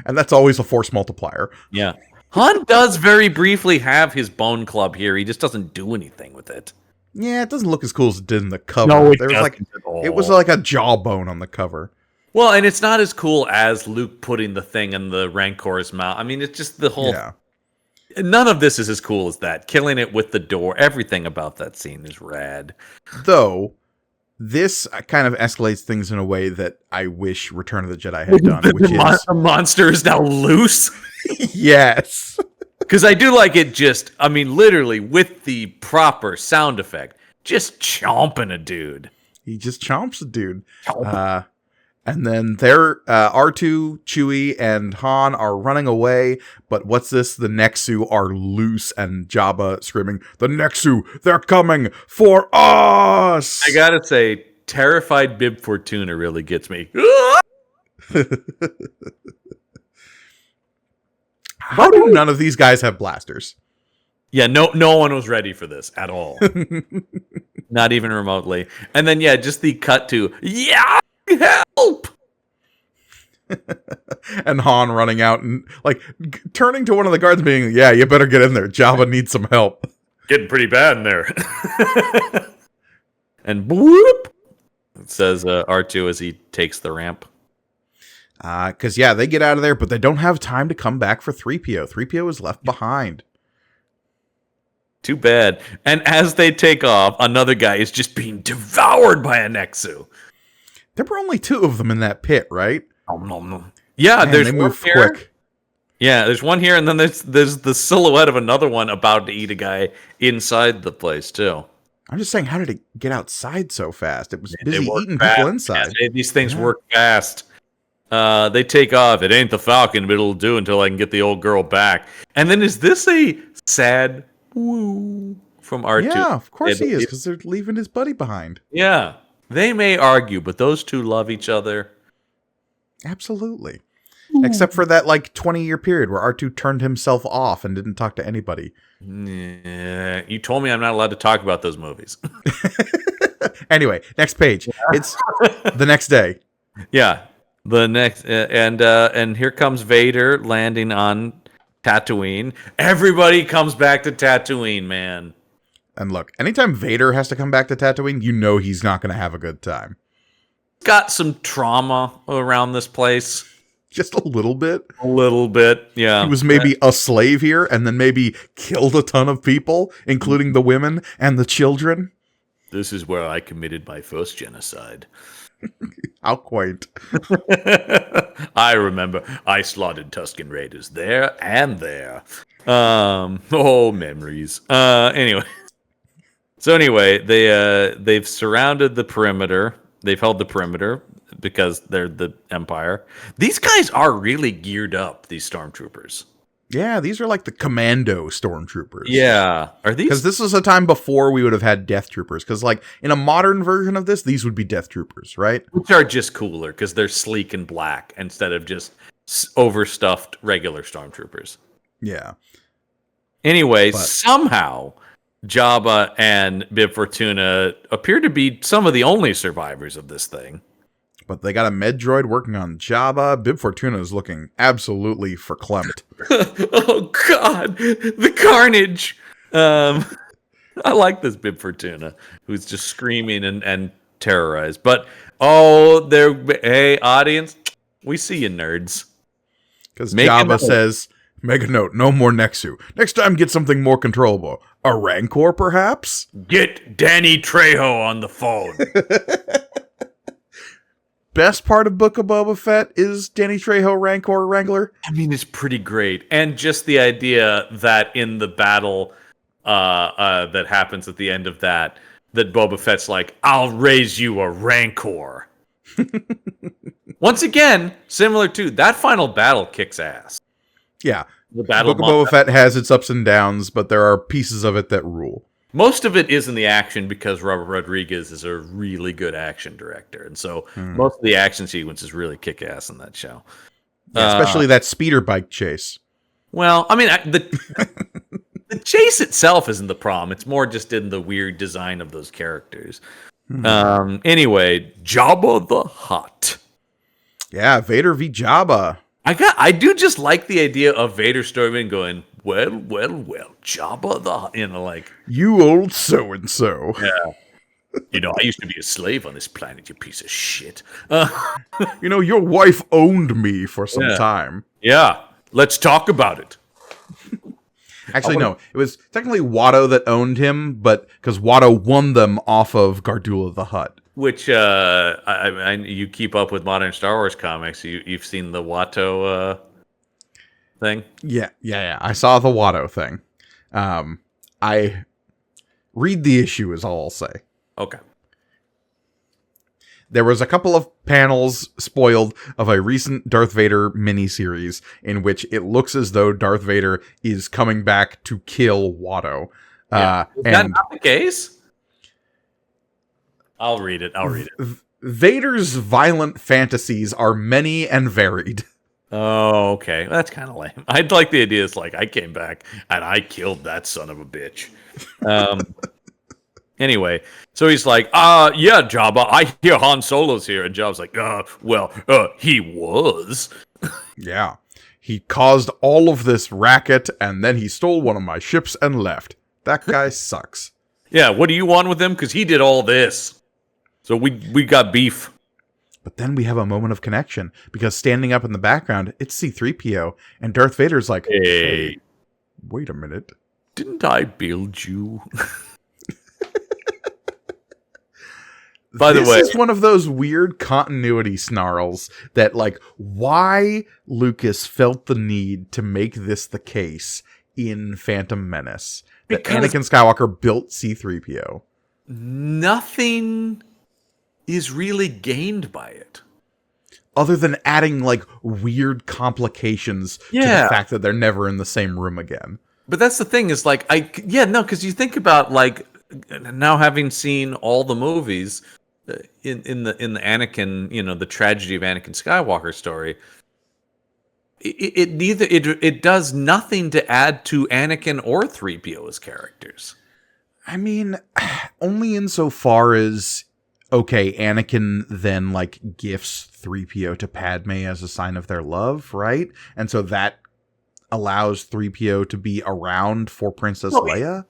And that's always a force multiplier. Yeah. Han does very briefly have his bone club here. He just doesn't do anything with it. Yeah, it doesn't look as cool as it did in the cover. No, it There was doesn't at all. It was like a jawbone on the cover. Well, and it's not as cool as Luke putting the thing in the Rancor's mouth. I mean, it's just the whole... Yeah. None of this is as cool as that. Killing it with the door. Everything about that scene is rad. Though, this kind of escalates things in a way that I wish Return of the Jedi had done, which is... The monster is now loose? Yes. Because I do like it just, I mean, literally with the proper sound effect, just chomping a dude. He just chomps a dude. And then R2, Chewie, and Han are running away. But what's this? The Nexu are loose, and Jabba screaming, "The Nexu, they're coming for us!" I gotta say, terrified Bib Fortuna really gets me. How do none of these guys have blasters? Yeah, no one was ready for this at all. Not even remotely. And then, yeah, just the cut to, yeah, help! And Han running out and, like, turning to one of the guards being, "Yeah, you better get in there. Jabba needs some help." Getting pretty bad in there. And whoop! It says R2 as he takes the ramp. Because, yeah, they get out of there, but they don't have time to come back for 3PO. 3PO is left behind. Too bad. And as they take off, another guy is just being devoured by a Nexu. There were only 2 of them in that pit, right? Yeah, Man, there's they one move here. quick. Yeah, there's one here, and then there's the silhouette of another one about to eat a guy inside the place, too. I'm just saying, how did it get outside so fast? It was busy They work eating fast. people inside. Yeah, these things work fast. They take off. It ain't the Falcon, but it'll do until I can get the old girl back. And then is this a sad woo from R2? Yeah, of course he is, because they're leaving his buddy behind. Yeah. They may argue, but those two love each other. Absolutely. Except for that, 20-year period where R2 turned himself off and didn't talk to anybody. Yeah, you told me I'm not allowed to talk about those movies. Anyway, next page. It's the next day. Yeah. The next and here comes Vader landing on Tatooine. Everybody comes back to Tatooine, man. And look, anytime Vader has to come back to Tatooine, you know he's not going to have a good time. Got some trauma around this place. Just a little bit. A little bit, yeah. He was maybe a slave here and then maybe killed a ton of people, including the women and the children. This is where I committed my first genocide. How quaint. I remember I slaughtered Tusken Raiders there and there. Oh, memories. Anyway. So anyway, they've surrounded the perimeter. They've held the perimeter because they're the Empire. These guys are really geared up, these stormtroopers. Yeah, these are like the commando stormtroopers. Yeah. Are these? Because this was a time before we would have had death troopers. Because in a modern version of this, these would be death troopers, right? Which are just cooler because they're sleek and black instead of just overstuffed regular stormtroopers. Yeah. Anyway, somehow Jabba and Bib Fortuna appear to be some of the only survivors of this thing. But they got a med droid working on Jabba. Bib Fortuna is looking absolutely verklempt. Oh, God. The carnage. I like this Bib Fortuna, who's just screaming and terrorized. But, hey, audience, we see you, nerds. Because Jabba says, make a note, no more Nexu. Next time, get something more controllable. A Rancor, perhaps? Get Danny Trejo on the phone. best part of Book of Boba Fett is Danny Trejo Rancor Wrangler. I mean, it's pretty great. And just the idea that in the battle that happens at the end of that Boba Fett's like, I'll raise you a Rancor. Once again, similar to that final battle kicks ass. Yeah. The battle Book of Boba Fett has its ups and downs, but there are pieces of it that rule. Most of it is in the action because Robert Rodriguez is a really good action director. And so most of the action sequences really kick ass in that show. Yeah, especially that speeder bike chase. Well, I mean, the chase itself isn't the problem. It's more just in the weird design of those characters. Anyway, Jabba the Hutt. Yeah, Vader v. Jabba. I do just like the idea of Vader storming going, well, Jabba the Hutt. You know, like, you old so-and-so. Yeah. I used to be a slave on this planet, you piece of shit. Your wife owned me for some time. Yeah, let's talk about it. Actually, no. It was technically Watto that owned him, but because Watto won them off of Gardulla the Hutt. Which, you keep up with modern Star Wars comics. You've seen the Watto thing? Yeah. I saw the Watto thing. I read the issue is all I'll say. Okay. There was a couple of panels spoiled of a recent Darth Vader miniseries in which it looks as though Darth Vader is coming back to kill Watto. Is that not the case? I'll read it. Vader's violent fantasies are many and varied. Oh, okay. That's kind of lame. I'd like the idea. It's like, I came back and I killed that son of a bitch. Anyway, so he's like, yeah, Jabba, I hear Han Solo's here. And Jabba's like, he was. Yeah. He caused all of this racket, and then he stole one of my ships and left. That guy sucks. Yeah, what do you want with him? Because he did all this. So we got beef. But then we have a moment of connection, because standing up in the background, it's C-3PO, and Darth Vader's like, hey, wait a minute. Didn't I build you? By the way, this is one of those weird continuity snarls that, like, why Lucas felt the need to make this the case in Phantom Menace. That Anakin Skywalker built C-3PO. Nothing is really gained by it. Other than adding, like, weird complications to the fact that they're never in the same room again. But that's the thing is, like, because you think about, like, now having seen all the movies in the Anakin, the tragedy of Anakin Skywalker story, it does nothing to add to Anakin or 3PO as characters. I mean, only insofar as, okay, Anakin then, like, gifts 3PO to Padme as a sign of their love, right? And so that allows 3PO to be around for Princess Leia?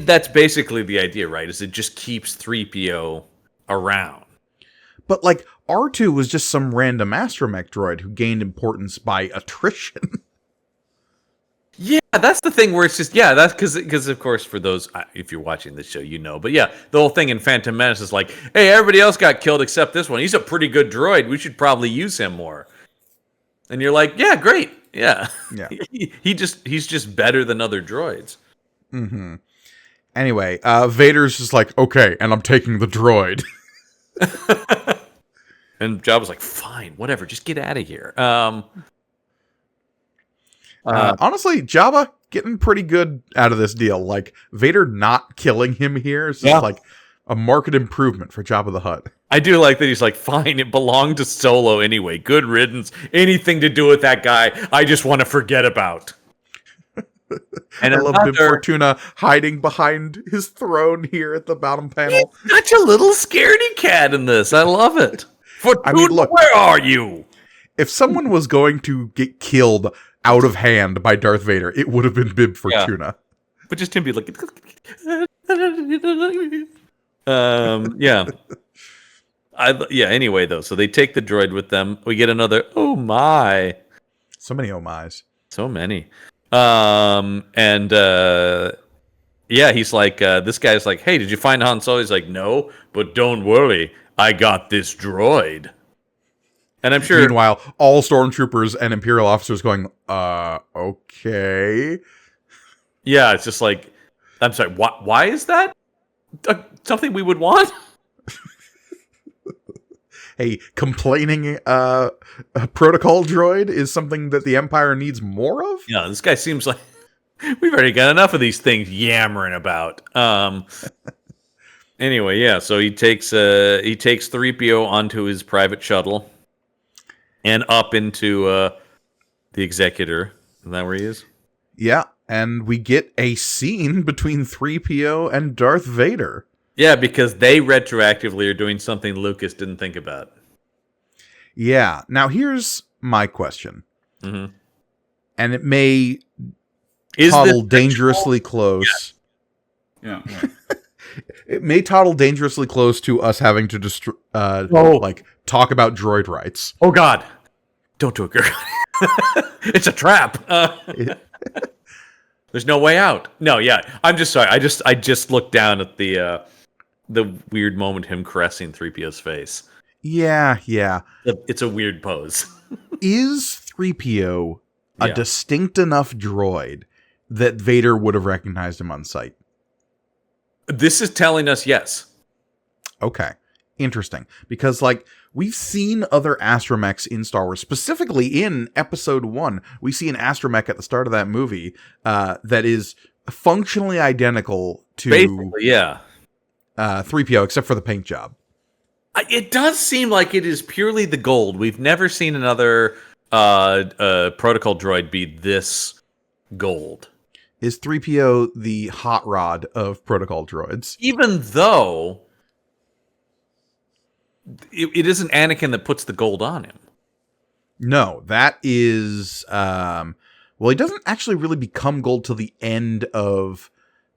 That's basically the idea, right? Is it just keeps 3PO around. But, like, R2 was just some random astromech droid who gained importance by attrition. Yeah, that's the thing where it's just, that's because of course, for those, if you're watching this show, but yeah, the whole thing in Phantom Menace is like, hey, everybody else got killed except this one. He's a pretty good droid. We should probably use him more. And you're like, yeah, great. Yeah. He's just better than other droids. Mm-hmm. Anyway, Vader's just like, okay, and I'm taking the droid. And Jabba's like, fine, whatever, just get out of here. Honestly, Jabba getting pretty good out of this deal. Like, Vader not killing him here is just like a marked improvement for Jabba the Hutt. I do like that he's like, fine, it belonged to Solo anyway. Good riddance. Anything to do with that guy, I just want to forget about. And I love Bib Fortuna hiding behind his throne here at the bottom panel. He's such a little scaredy cat in this. I love it. Fortuna, look, where are you? If someone was going to get killed out of hand by Darth Vader, it would have been Bib Fortuna. Yeah. But just him be like, anyway, though, so they take the droid with them. We get another, oh my. So many oh my's. So many. He's like, this guy's like, hey, did you find Han Solo? He's like, no, but don't worry, I got this droid. And I'm sure. Meanwhile, all stormtroopers and Imperial officers going, okay. Yeah, it's just like, I'm sorry, why is that something we would want? Hey, complaining a protocol droid is something that the Empire needs more of? Yeah, this guy seems like we've already got enough of these things yammering about. Anyway, yeah, so he takes 3PO onto his private shuttle and up into the Executor. Isn't that where he is? Yeah, and we get a scene between 3PO and Darth Vader. Yeah, because they retroactively are doing something Lucas didn't think about. Yeah, now here's my question. Mm-hmm. And it may toddle dangerously close. Yeah. It may toddle dangerously close to us having to talk about droid rights. Oh God! Don't do it, girl. It's a trap. There's no way out. No, yeah. I'm just sorry. I just looked down at the weird moment him caressing 3PO's face. Yeah. It's a weird pose. Is 3PO a distinct enough droid that Vader would have recognized him on sight? This is telling us yes. Okay. Interesting. Because, we've seen other astromechs in Star Wars. Specifically in Episode 1, we see an astromech at the start of that movie that is functionally identical to 3PO, except for the paint job. It does seem like it is purely the gold. We've never seen another protocol droid be this gold. Is 3PO the hot rod of protocol droids? Even though it isn't Anakin that puts the gold on him. No, that is... he doesn't actually really become gold till the end of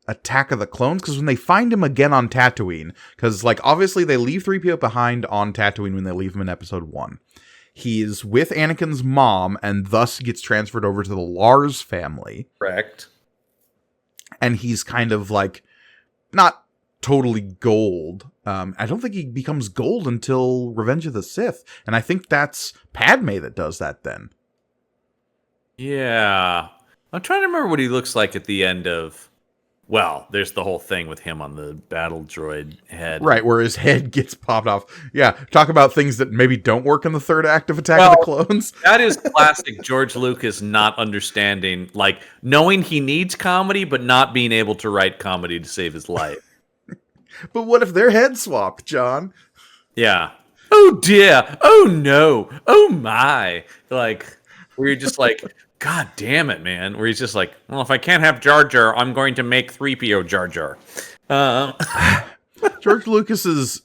Attack of the Clones, because when they find him again on Tatooine, because, obviously they leave 3PO behind on Tatooine when they leave him in Episode 1. He's with Anakin's mom, and thus gets transferred over to the Lars family. Correct. And he's kind of, not totally gold. I don't think he becomes gold until Revenge of the Sith. And I think that's Padme that does that then. Yeah. I'm trying to remember what he looks like at the end of... Well, there's the whole thing with him on the battle droid head. Right, where his head gets popped off. Yeah, talk about things that maybe don't work in the third act of Attack of the Clones. That is classic George Lucas not understanding, knowing he needs comedy, but not being able to write comedy to save his life. But what if their heads swapped, John? Yeah. Oh dear. Oh no. Oh my. Where you're just God damn it, man. Where he's just well, if I can't have Jar Jar, I'm going to make 3PO Jar Jar. George Lucas's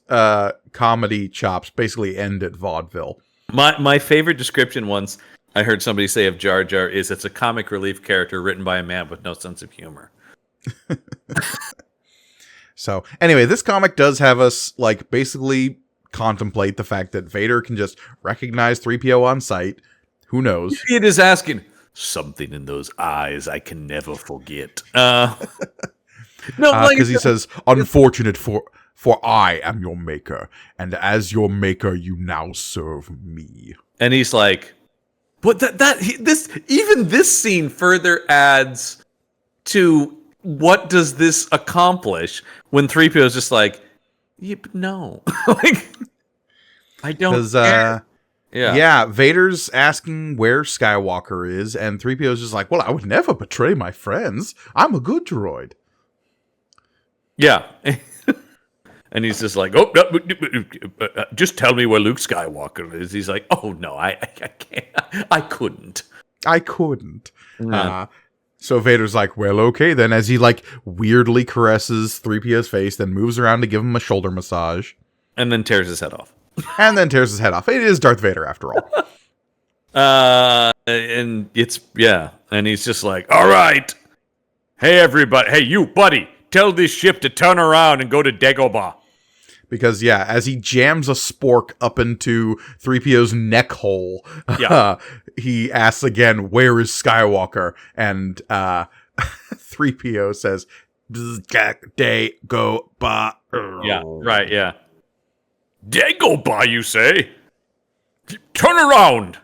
comedy chops basically end at vaudeville. My favorite description once I heard somebody say of Jar Jar is it's a comic relief character written by a man with no sense of humor. So, anyway, this comic does have us, basically contemplate the fact that Vader can just recognize 3PO on sight. Who knows? It is asking, something in those eyes I can never forget. No, because he says, unfortunate for I am your maker, and as your maker you now serve me. And he's like, but this scene further adds to what does this accomplish when 3PO is just yeah, but no. I don't care. Yeah, Vader's asking where Skywalker is, and 3PO's just well, I would never betray my friends. I'm a good droid. Yeah. And he's just oh, just tell me where Luke Skywalker is. He's oh, no, I can't. I couldn't. So Vader's well, okay, then, as he, weirdly caresses 3PO's face, then moves around to give him a shoulder massage. And then tears his head off. It is Darth Vader, after all. And it's, and he's just all right. Hey, everybody. Hey, you, buddy. Tell this ship to turn around and go to Dagobah. Because, as he jams a spork up into 3PO's neck hole, he asks again, where is Skywalker? And 3PO says, Dagobah. Yeah, right, yeah. Dagobah, you say? Turn around.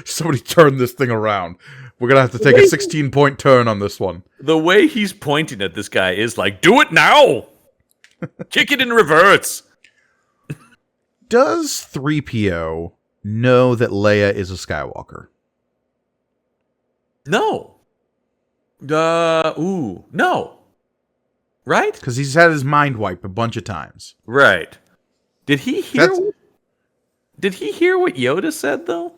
Somebody turn this thing around. We're going to have to take a 16-point turn on this one. The way he's pointing at this guy is like, do it now. Kick it in reverse. Does 3PO know that Leia is a Skywalker? No. No. Right? Because he's had his mind wiped a bunch of times. Right. Did he hear what Yoda said, though?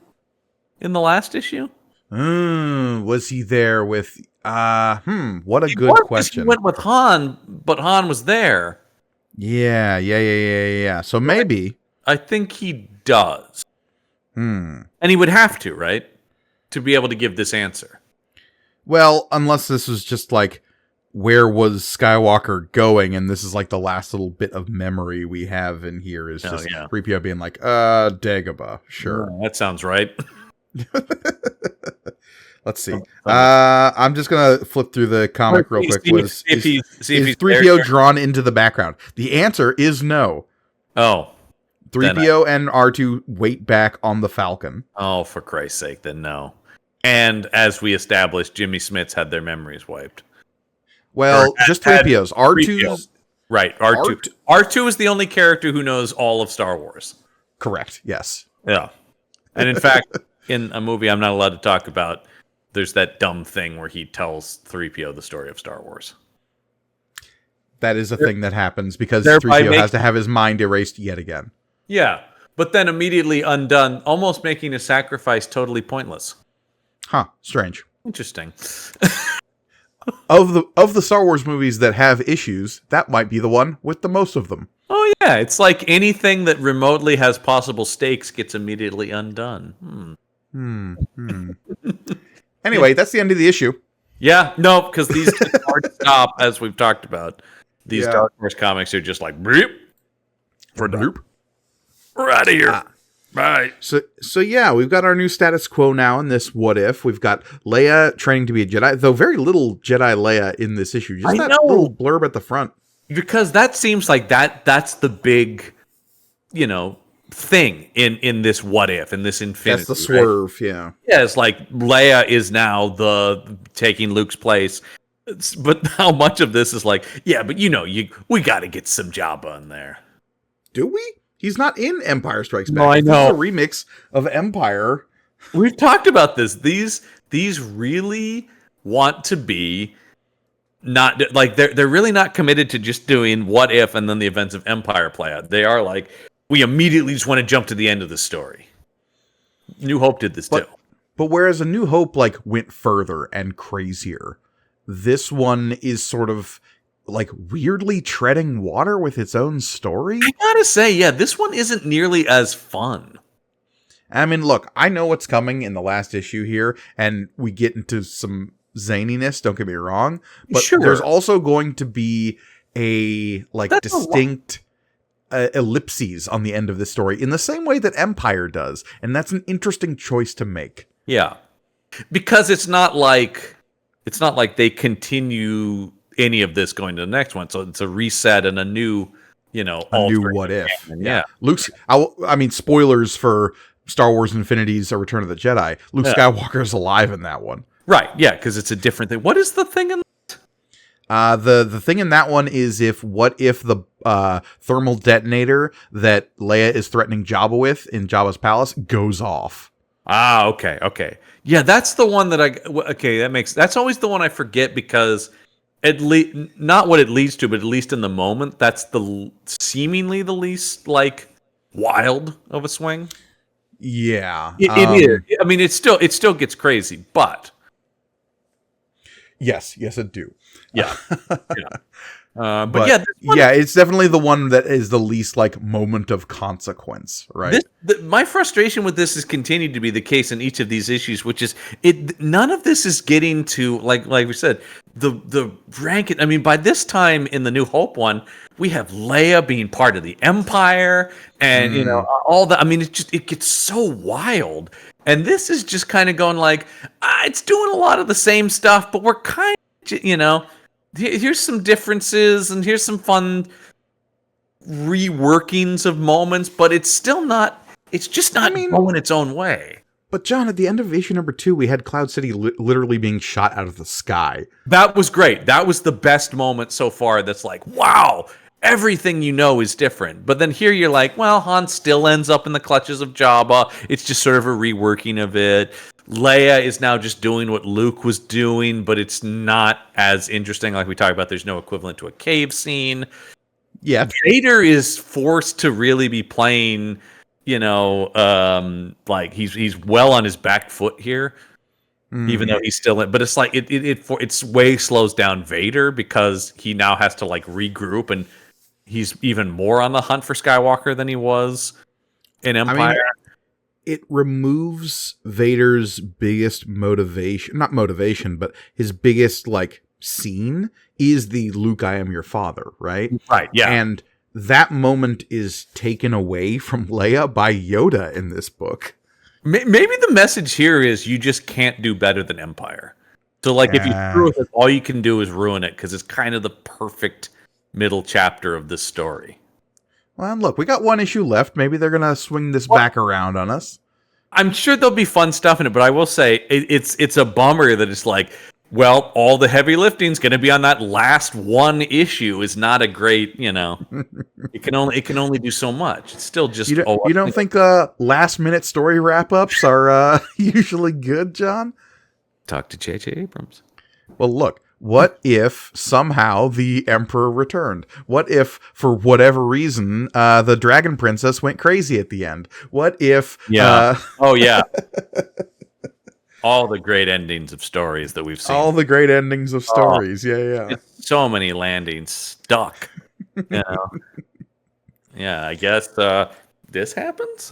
In the last issue? Was he there with... what a good question. He went with Han, but Han was there. Yeah. So maybe... I think he does. And he would have to, right? To be able to give this answer. Well, unless this was just like, where was Skywalker going? And this is like the last little bit of memory we have in here is just 3PO being like, Dagobah, sure. Yeah, that sounds right. Let's see. I'm just going to flip through the comic real quick. Is 3PO drawn into the background? The answer is no. Oh. 3PO and R2 wait back on the Falcon. Oh, for Christ's sake, then no. And as we established, Jimmy Smits had their memories wiped. Well, just 3PO's. R2's... Right, R2. R2 is the only character who knows all of Star Wars. Correct, yes. Yeah. And in fact, in a movie I'm not allowed to talk about, there's that dumb thing where he tells 3PO the story of Star Wars. That is a thing that happens because 3PO has to have his mind erased yet again. Yeah, but then immediately undone, almost making a sacrifice totally pointless. Huh, strange. Interesting. Of the Star Wars movies that have issues, that might be the one with the most of them. Oh yeah, it's like anything that remotely has possible stakes gets immediately undone. Anyway, that's the end of the issue. Yeah, no, because these are hard to stop, as we've talked about. These Dark Horse comics are just like, bloop. We're out of here. Bye. So yeah, we've got our new status quo now in this What If. We've got Leia training to be a Jedi, though very little Jedi Leia in this issue. Just that little blurb at the front. Because that seems like that's the big, thing in this What If, in this Infinity. That's the swerve, right? Yeah, it's like Leia is now taking Luke's place. But how much of this is like, but we got to get some Jabba in there. Do we? He's not in Empire Strikes Back. No, I know. This is a remix of Empire. We've talked about this. These really want to be not like they're really not committed to just doing What If and then the events of Empire play out. They are like, we immediately just want to jump to the end of the story. New Hope did this too. But whereas A New Hope went further and crazier, this one is sort of weirdly treading water with its own story. I gotta say, this one isn't nearly as fun. I mean, look, I know what's coming in the last issue here, and we get into some zaniness, don't get me wrong, but there's also going to be a distinct ellipses on the end of this story in the same way that Empire does, and that's an interesting choice to make. Yeah. Because it's not like they continue any of this going to the next one, so it's a reset and a new, a new What If. Yeah. Luke's. Spoilers for Star Wars Infinities: A Return of the Jedi. Luke Skywalker is alive in that one. Right. Yeah, because it's a different thing. What is the thing in that? The thing in that one is what if the thermal detonator that Leia is threatening Jabba with in Jabba's palace goes off. Ah, okay. Yeah, that's the one that that's always the one I forget because not what it leads to, but at least in the moment, that's seemingly the least wild of a swing. Yeah, it is. I mean, it still gets crazy, but yes, it do. Yeah, but it's definitely the one that is the least moment of consequence, right? My frustration with this has continued to be the case in each of these issues, which is none of this is getting to like we said the rank. I mean, by this time in the New Hope one, we have Leia being part of the Empire, and all that. I mean, it gets so wild, and this is just kind of going it's doing a lot of the same stuff, but we're kind of here's some differences and here's some fun reworkings of moments, but it's still not It's just not going its own way. But John, at the end of issue number 2, we had Cloud City literally being shot out of the sky. That was great. That was the best moment so far. That's like, wow, everything you know is different. But then here you're like, well, Han still ends up in the clutches of Jabba. It's just sort of a reworking of it. Leia is now just doing what Luke was doing, but it's not as interesting. Like we talked about, there's no equivalent to a cave scene. Yeah. Vader is forced to really be playing, like he's well on his back foot here, even though he's still in. But it's like it's way slows down Vader because he now has to like regroup, and he's even more on the hunt for Skywalker than he was in Empire. I mean, it removes Vader's biggest motivation, not motivation, but his biggest like scene is the Luke, I am your father, right? Right, yeah. And that moment is taken away from Leia by Yoda in this book. Maybe the message here is you just can't do better than Empire. So like if you screw with it, all you can do is ruin it because it's kind of the perfect middle chapter of this story. Well, look, we got one issue left. Maybe they're going to swing this back around on us. I'm sure there'll be fun stuff in it, but I will say it's a bummer that it's like, well, all the heavy lifting's going to be on that last one issue. Is not a great, it can only do so much. It's still just you don't think last minute story wrap ups are usually good, John? Talk to J.J. Abrams. Well, look. What if somehow the Emperor returned? What if, for whatever reason, the Dragon Princess went crazy at the end? What if... Yeah. All the great endings of stories that we've seen. All the great endings of stories, yeah. So many landings stuck. Yeah, I guess this happens?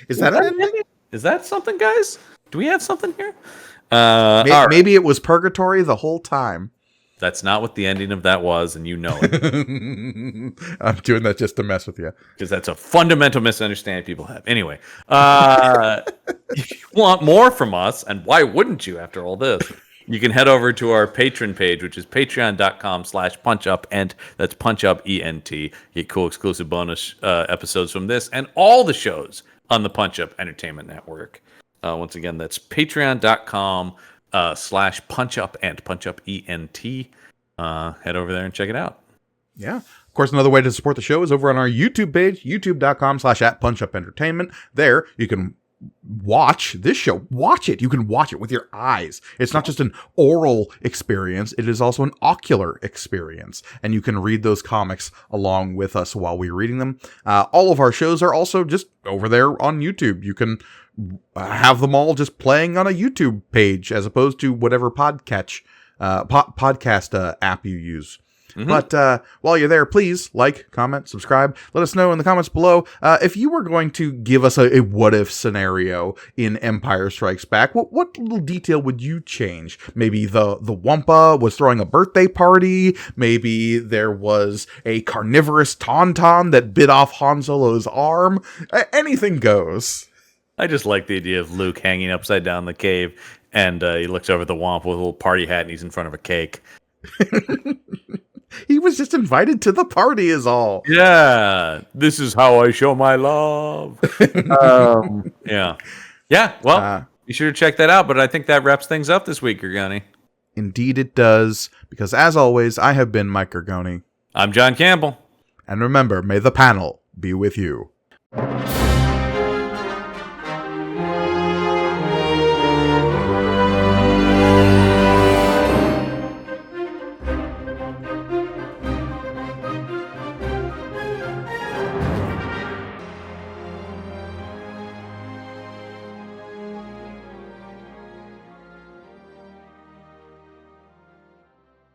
Is that an ending? Is that something, guys? Do we have something here? Maybe it was purgatory the whole time. That's not what the ending of that was, and you know it. I'm doing that just to mess with you. Because that's a fundamental misunderstanding people have. Anyway, if you want more from us, and why wouldn't you after all this, you can head over to our Patreon page, which is patreon.com/punchup, that's punchupent. You get cool exclusive bonus episodes from this and all the shows on the Punch Up Entertainment Network. Once again, that's patreon.com/punchupent, punchupent. Head over there and check it out. Yeah. Of course, another way to support the show is over on our YouTube page, youtube.com/@punchupentertainment. There, you can watch this show. Watch it. You can watch it with your eyes. It's not just an oral experience. It is also an ocular experience. And you can read those comics along with us while we're reading them. All of our shows are also just over there on YouTube. You can have them all just playing on a YouTube page as opposed to whatever podcast app you use. Mm-hmm. But while you're there, please like, comment, subscribe. Let us know in the comments below if you were going to give us a what-if scenario in Empire Strikes Back. What little detail would you change? Maybe the Wampa was throwing a birthday party. Maybe there was a carnivorous tauntaun that bit off Han Solo's arm. Anything goes. I just like the idea of Luke hanging upside down in the cave, and he looks over at the Wampa with a little party hat, and he's in front of a cake. He was just invited to the party is all. Yeah, this is how I show my love. Yeah. Well, be sure to check that out. But I think that wraps things up this week, Gergoni. Indeed it does. Because as always, I have been Mike Gergoni. I'm John Campbell. And remember, may the panel be with you.